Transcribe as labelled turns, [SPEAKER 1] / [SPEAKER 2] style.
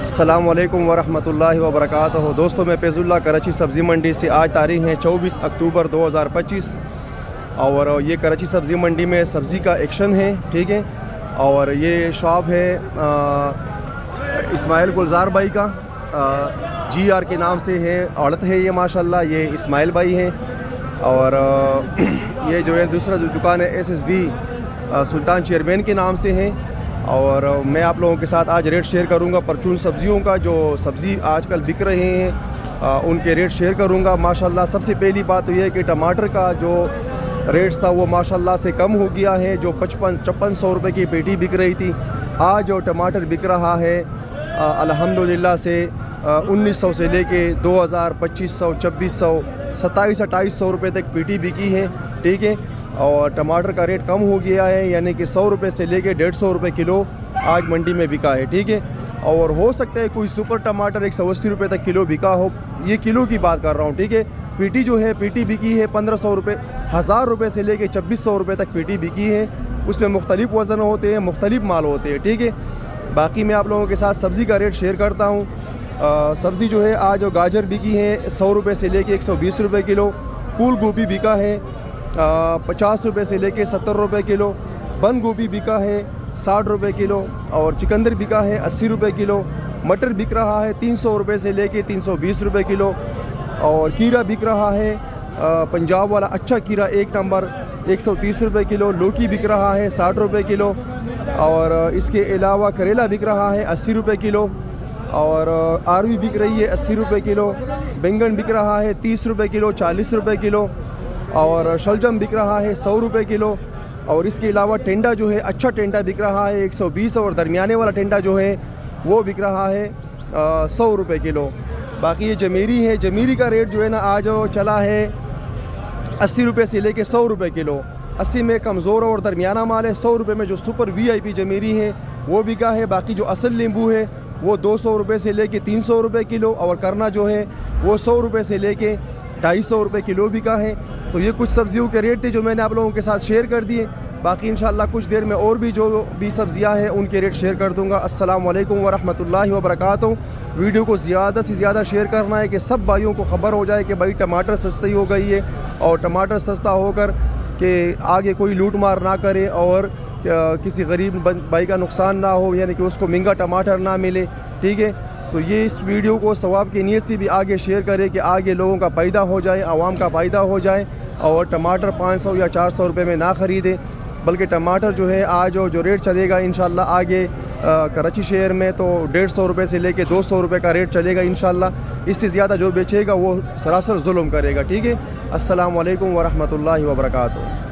[SPEAKER 1] अस्सलामुअलैकुम वरहमतुल्लाहि वबरकातुहू। दोस्तों, मैं फैज़ुल्लाह कराची सब्ज़ी मंडी से। आज तारीख़ है 24 अक्टूबर 2025 और ये कराची सब्ज़ी मंडी में सब्ज़ी का एक्शन है, ठीक है। और ये शॉप है इस्माइल गुलजार भाई का, GR के नाम से है, औरत है ये माशाल्लाह। ये इस्माइल भाई हैं। और ये जो है दूसरा जो दुकान है SSB सुल्तान चेयरमैन के नाम से है। और मैं आप लोगों के साथ आज रेट शेयर करूंगा परचून सब्ज़ियों का, जो सब्ज़ी आजकल बिक रहे हैं उनके रेट शेयर करूंगा माशाल्लाह। सबसे पहली बात तो ये है कि टमाटर का जो रेट्स था वो माशाल्लाह से कम हो गया है। जो 55-5600 रुपये की पेटी बिक रही थी, आज जो टमाटर बिक रहा है अल्हम्दुलिल्लाह से 1900 से लेके 2000, 2500, 2400, 2700-2800 रुपये तक पेटी बिकी है, ठीक है। और टमाटर का रेट कम हो गया है, यानी कि 100 रुपये से लेके 150 रुपये किलो आज मंडी में बिका है, ठीक है। और हो सकता है कोई सुपर टमाटर 180 रुपये तक किलो बिका हो, ये किलो की बात कर रहा हूँ, ठीक है। पीटी जो है पीटी बिकी है 1500 रुपये, 1000 रुपये से लेके 2600 रुपये तक पीटी बिकी है। उसमें मुख्तलिफ वज़न होते हैं, मुख्तलिफ माल होते हैं, ठीक है। बाकी मैं आप लोगों के साथ सब्ज़ी का रेट शेयर करता हूँ। सब्ज़ी जो है आज गाजर बिकी है 100 रुपये से लेके 120 रुपये किलो। फूल गोभी बिका है 50 रुपये से लेके 70 रुपये किलो। बंद गोभी बिका है 60 रुपये किलो। और चिकंदर बिका है 80 रुपये किलो। मटर बिक रहा है 300 रुपये से लेके 320 रुपये किलो। और कीरा बिक रहा है पंजाब वाला अच्छा कीरा 1 नंबर 130 रुपये किलो। लौकी बिक रहा है 60 रुपये किलो। और इसके अलावा करेला बिक रहा है 80 रुपये किलो। और आरवी बिक रही है 80 रुपये किलो। बैंगन बिक रहा है 30 रुपये किलो, 40 रुपये किलो। और शलजम बिक रहा है 100 रुपये किलो। और इसके अलावा टेंडा जो है अच्छा टेंडा बिक रहा है 120। और दरमियाने वाला टेंडा जो है वो बिक रहा है 100 रुपये किलो। बाकी ये जमीरी है, जमीरी का रेट जो है ना आज चला है 80 रुपये से लेके 100 रुपये किलो। 80 में कमज़ोर और दरमियाना माल है। 100 रुपये में जो सुपर VIP जमीरी है वो बिका है। बाकी जो असल नींबू है वो 200 रुपये से लेके 300 रुपये किलो। और करना जो है वो 100 रुपये से लेके 250 रुपये किलो बिका है। तो ये कुछ सब्ज़ियों के रेट थे जो मैंने आप लोगों के साथ शेयर कर दिए। बाकी इंशाल्लाह कुछ देर में और भी जो भी सब्ज़ियाँ हैं उनके रेट शेयर कर दूँगा। अस्सलाम वालेकुम वरहमतुल्लाहि वबरकातुहू। वीडियो को ज़्यादा से ज़्यादा शेयर करना है कि सब भाइयों को ख़बर हो जाए कि भाई टमाटर सस्ती हो गई है। और टमाटर सस्ता होकर कि आगे कोई लूट मार ना करे और किसी गरीब भाई का नुकसान ना हो, यानी कि उसको महंगा टमाटर ना मिले, ठीक है। तो ये इस वीडियो को सवाब की नीयत से भी आगे शेयर करें कि आगे लोगों का फ़ायदा हो जाए, आवाम का फ़ायदा हो जाए। और टमाटर 500 या 400 रुपये में ना ख़रीदें, बल्कि टमाटर जो है आज जो रेट चलेगा इंशाल्लाह आगे कराची शहर में तो 150 रुपये से लेके 200 रुपये का रेट चलेगा इंशाल्लाह। इससे ज़्यादा जो बेचेगा वो सरासर जुल्म करेगा, ठीक है। अस्सलाम वालेकुम वरहमतुल्लाहि वबरकातुहू।